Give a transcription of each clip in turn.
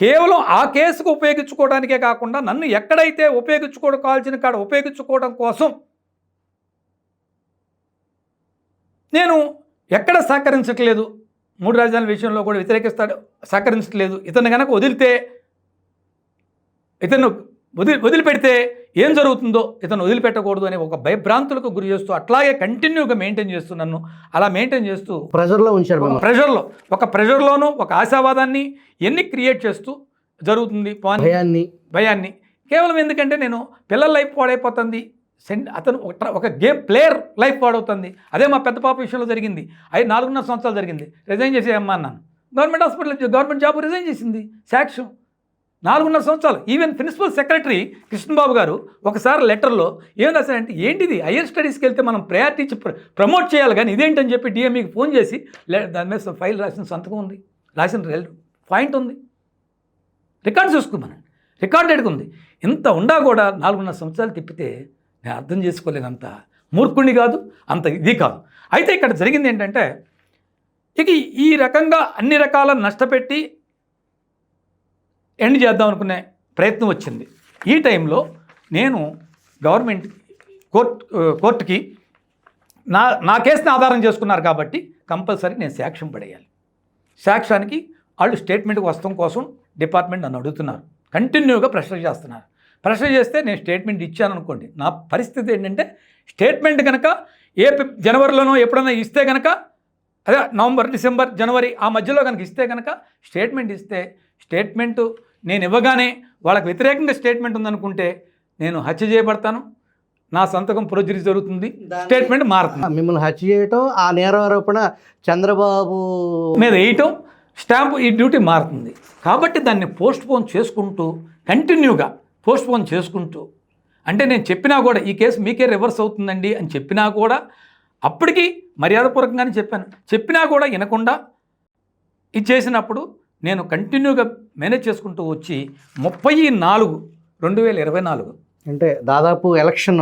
కేవలం ఆ కేసుకు ఉపయోగించుకోవడానికే కాకుండా నన్ను ఎక్కడైతే ఉపయోగించుకోవాల్సిన కాడ ఉపయోగించుకోవడం కోసం నేను ఎక్కడ సహకరించట్లేదు. 3 రాజధానుల విషయంలో కూడా వ్యతిరేకిస్తాడు, సహకరించట్లేదు. ఇతను కనుక వదిలితే, ఇతను వదిలిపెడితే ఏం జరుగుతుందో, ఇతను వదిలిపెట్టకూడదు అనే ఒక భయభ్రాంతులకు గురి చేస్తూ అట్లాగే కంటిన్యూగా మెయింటైన్ చేస్తూ నన్ను అలా మెయింటైన్ చేస్తూ ప్రెజర్లో ఉంచారు. ఒక ప్రెజర్లోనూ ఒక ఆశావాదాన్ని ఎన్ని క్రియేట్ చేస్తూ జరుగుతుంది. భయాన్ని కేవలం ఎందుకంటే నేను పిల్లల లైఫ్ పాడైపోతుంది, అతను ఒక గేమ్ ప్లేయర్ లైఫ్ పాడవుతుంది. అదే మా పెద్ద పాప విషయంలో జరిగింది. 4.5 సంవత్సరాలు జరిగింది. రిజైన్ చేసేయమ్మా అన్నాను. Government hospital government job resign చేసింది. సాక్ష్యం 4.5 సంవత్సరాలు. ఈవెన్ ప్రిన్సిపల్ సెక్రటరీ కృష్ణబాబు గారు ఒకసారి లెటర్లో ఏం రాశారంటే, ఏంటిది హైయర్ స్టడీస్కి వెళ్తే మనం ప్రయారిటీ ఇచ్చి ప్రమోట్ చేయాలి కానీ ఇదేంటని చెప్పి డిఎంఈకి ఫోన్ చేసి దాని మీద ఫైల్ రాసిన సంతకం ఉంది, రాసిన పాయింట్ ఉంది, రికార్డ్ చూసుకోమనండి, రికార్డెడ్గా ఉంది. ఇంత ఉండా కూడా 4.5 సంవత్సరాలు తిప్పితే నేను అర్థం చేసుకోలేనంత మూర్ఖుణ్ణి కాదు, అంత ఇది కాదు. అయితే ఇక్కడ జరిగింది ఏంటంటే, ఇక ఈ రకంగా అన్ని రకాల నష్టపెట్టి ఎండ్ చేద్దాం అనుకునే ప్రయత్నం వచ్చింది. ఈ టైంలో నేను గవర్నమెంట్ కోర్టుకి నా కేసుని ఆధారం చేసుకున్నారు కాబట్టి కంపల్సరీ నేను సాక్ష్యం పడేయాలి. సాక్ష్యానికి వాళ్ళు స్టేట్మెంట్కి వస్తాం కోసం డిపార్ట్మెంట్ నన్ను అడుగుతున్నారు, కంటిన్యూగా ప్రెషర్ చేస్తున్నారు. ప్రెషర్ చేస్తే నేను స్టేట్మెంట్ ఇచ్చాను అనుకోండి, నా పరిస్థితి ఏంటంటే స్టేట్మెంట్ కనుక జనవరిలోనో ఎప్పుడైనా ఇస్తే కనుక, అదే నవంబర్, డిసెంబర్, జనవరి ఆ మధ్యలో కనుక ఇస్తే కనుక స్టేట్మెంటు నేను ఇవ్వగానే వాళ్ళకి వ్యతిరేకంగా స్టేట్మెంట్ ఉందనుకుంటే నేను హత్య చేయబడతాను, నా సంతకం ప్రొడ్యూస్ జరుగుతుంది, స్టేట్మెంట్ మారుతుంది. మిమ్మల్ని హత్య చేయటం, ఆ నేరారోపణ చంద్రబాబు మీద వేయటం, స్టాంపు, ఈ డ్యూటీ మారుతుంది. కాబట్టి దాన్ని పోస్ట్పోన్ చేసుకుంటూ కంటిన్యూగా పోస్ట్పోన్ చేసుకుంటూ, అంటే నేను చెప్పినా కూడా ఈ కేసు మీకే రివర్స్ అవుతుందండి అని చెప్పినా కూడా, అప్పటికి మర్యాదపూర్వకంగానే చెప్పినా కూడా వినకుండా ఇది చేసినప్పుడు నేను కంటిన్యూగా మేనేజ్ చేసుకుంటూ వచ్చి 30/4/2024 అంటే దాదాపు ఎలక్షన్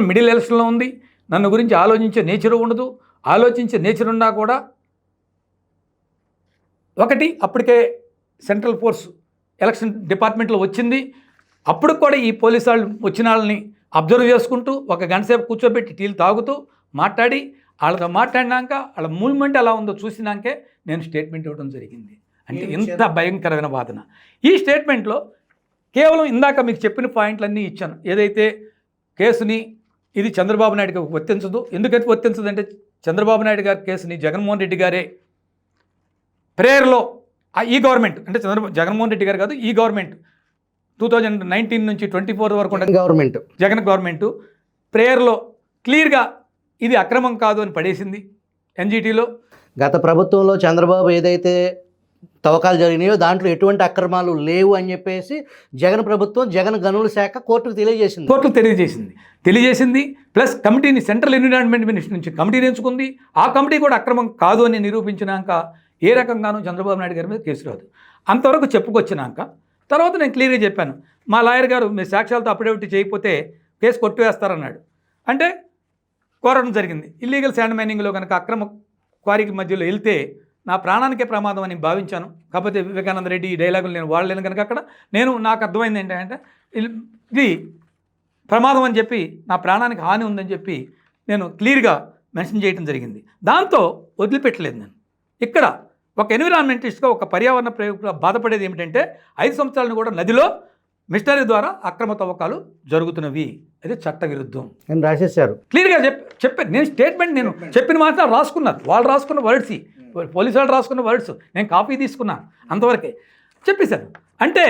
మిడిల్ ఎలక్షన్లో ఉంది. నన్ను గురించి ఆలోచించే నేచర్ ఉండదు. ఆలోచించే నేచర్ ఉన్నా కూడా ఒకటి, అప్పటికే సెంట్రల్ ఫోర్స్ ఎలక్షన్ డిపార్ట్మెంట్లో వచ్చింది. అప్పుడు కూడా ఈ పోలీసు వాళ్ళు వచ్చిన వాళ్ళని అబ్జర్వ్ చేసుకుంటూ 1 గంట సేపు కూర్చోబెట్టి టీలు తాగుతూ మాట్లాడి, వాళ్ళతో మాట్లాడినాక వాళ్ళ మూవ్మెంట్ ఎలా ఉందో చూసినాకే నేను స్టేట్మెంట్ ఇవ్వడం జరిగింది. అంటే ఇంత భయంకరమైన వాదన. ఈ స్టేట్మెంట్లో కేవలం ఇందాక మీకు చెప్పిన పాయింట్లన్నీ ఇచ్చాను. ఏదైతే కేసుని ఇది చంద్రబాబు నాయుడుకి వర్తించదు. ఎందుకైతే వర్తించదు అంటే, చంద్రబాబు నాయుడు గారి కేసుని జగన్మోహన్ రెడ్డి గారే ప్రేయర్లో ఈ గవర్నమెంట్, అంటే జగన్మోహన్ రెడ్డి గారు కాదు, ఈ గవర్నమెంట్ 2019 నుంచి 24 వరకు జగన్ గవర్నమెంట్ ప్రేయర్లో క్లియర్గా ఇది అక్రమం కాదు అని పడేసింది ఎన్జిటీలో. గత ప్రభుత్వంలో చంద్రబాబు ఏదైతే తవ్వకాలు జరిగినాయో దాంట్లో ఎటువంటి అక్రమాలు లేవు అని చెప్పేసి జగన్ ప్రభుత్వం, జగన్ గనుల శాఖ కోర్టుకు తెలియజేసింది. ప్లస్ కమిటీని సెంట్రల్ ఎన్విరాన్మెంట్ మినిస్టర్ నుంచి కమిటీని ఎంచుకుంది. ఆ కమిటీ కూడా అక్రమం కాదు అని నిరూపించినాక ఏ రకంగానూ చంద్రబాబు నాయుడు గారి మీద కేసు రాదు. అంతవరకు చెప్పుకొచ్చినాక తర్వాత నేను క్లియర్గా చెప్పాను, మా లాయర్ గారు మీరు సాక్ష్యాలతో అఫిడవిట్ చేయకపోతే కేసు కొట్టివేస్తారన్నాడు. అంటే కోరడం జరిగింది. ఇల్లీగల్ శాండ్ మైనింగ్లో కనుక అక్రమ క్వారీకి మధ్యలో వెళ్తే నా ప్రాణానికే ప్రమాదం అని భావించాను. కాకపోతే వివేకానంద రెడ్డి ఈ డైలాగులు నేను వాడలేను కనుక అక్కడ నాకు అర్థమైంది ఏంటంటే ఇది ప్రమాదం అని చెప్పి, నా ప్రాణానికి హాని ఉందని చెప్పి నేను క్లియర్గా మెన్షన్ చేయడం జరిగింది. దాంతో వదిలిపెట్టలేదు నేను. ఇక్కడ ఒక ఎన్విరాన్మెంటిస్ట్గా, ఒక పర్యావరణ ప్రయోగంగా బాధపడేది ఏమిటంటే 5 సంవత్సరాలను కూడా నదిలో మిస్టరీ ద్వారా అక్రమ తవ్వకాలు జరుగుతున్నవి, అది చట్ట విరుద్ధం అని రాసేశారు. క్లియర్గా చెప్పాను. నేను స్టేట్మెంట్ నేను చెప్పిన మాట రాసుకున్నారు, వాళ్ళు రాసుకున్న వర్డ్స్, పోలీసు వాళ్ళు రాసుకున్న వర్డ్స్, నేను కాపీ తీసుకున్నాను, అంతవరకే చెప్పేశాను. అంటే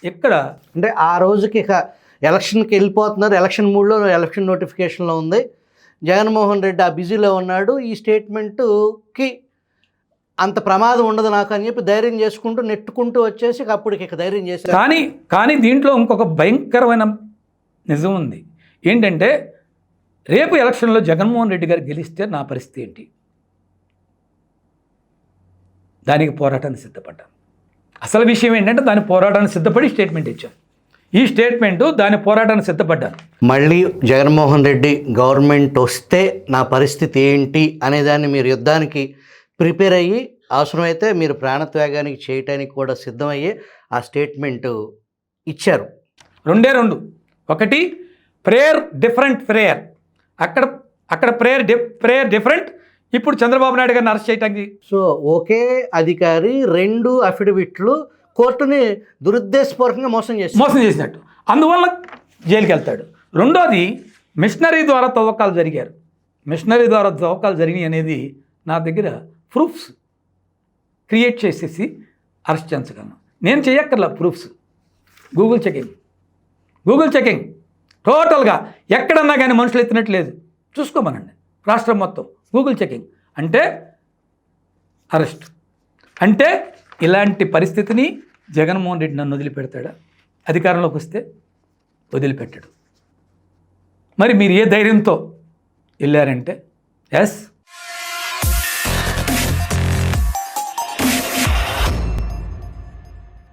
ఇక్కడ అంటే ఆ రోజుకి ఇక ఎలక్షన్కి వెళ్ళిపోతున్నారు, ఎలక్షన్ మూడ్లో, ఎలక్షన్ నోటిఫికేషన్లో ఉంది, జగన్మోహన్ రెడ్డి ఆ బిజీలో ఉన్నాడు, ఈ స్టేట్మెంటుకి అంత ప్రమాదం ఉండదు నాకు అని చెప్పి ధైర్యం చేసుకుంటూ నెట్టుకుంటూ వచ్చేసి అప్పటికి ఇక ధైర్యం చేశారు. కానీ దీంట్లో ఇంకొక భయంకరమైన నిజం ఉంది. ఏంటంటే రేపు ఎలక్షన్లో జగన్మోహన్ రెడ్డి గారు గెలిస్తే నా పరిస్థితి ఏంటి? దానికి పోరాటానికి సిద్ధపడ్డాను. అసలు విషయం ఏంటంటే దాని పోరాటానికి సిద్ధపడి స్టేట్మెంట్ ఇచ్చాను. ఈ స్టేట్మెంటు దాని పోరాటానికి సిద్ధపడ్డాను. మళ్ళీ జగన్మోహన్ రెడ్డి గవర్నమెంట్ వస్తే నా పరిస్థితి ఏంటి అనేదాన్ని మీరు యుద్ధానికి ప్రిపేర్ అయ్యి, అవసరమైతే మీరు ప్రాణత్యాగానికి చేయటానికి కూడా సిద్ధమయ్యి ఆ స్టేట్మెంట్ ఇచ్చారు. రెండు. ఒకటి ప్రేయర్ డిఫరెంట్ ప్రేయర్, అక్కడ అక్కడ ప్రేయర్ డిఫరెంట్. ఇప్పుడు చంద్రబాబు నాయుడు గారిని అరెస్ట్ చేయడానికి సో ఒకే అధికారి 2 అఫిడవిట్లు కోర్టుని దురుద్దేశపూర్వకంగా మోసం చేసినట్టు, అందువల్ల జైలుకి వెళ్తాడు. రెండోది మిషనరీ ద్వారా తవ్వకాలు జరిగినాయి అనేది నా దగ్గర ప్రూఫ్స్ క్రియేట్ చేసేసి అరెస్ట్ చేయించగలను. నేను చేయక్కర్లా ప్రూఫ్స్. గూగుల్ చెకింగ్ టోటల్గా ఎక్కడన్నా కానీ మనుషులు ఎత్తినట్టు లేదు, చూసుకోమనండి రాష్ట్రం మొత్తం. గూగుల్ చెకింగ్ అంటే అరెస్ట్. అంటే ఇలాంటి పరిస్థితిని జగన్మోహన్ రెడ్డి నన్ను వదిలిపెడతాడా? అధికారంలోకి వస్తే వదిలిపెట్టాడు. మరి మీరు ఏ ధైర్యంతో వెళ్ళారంటే ఎస్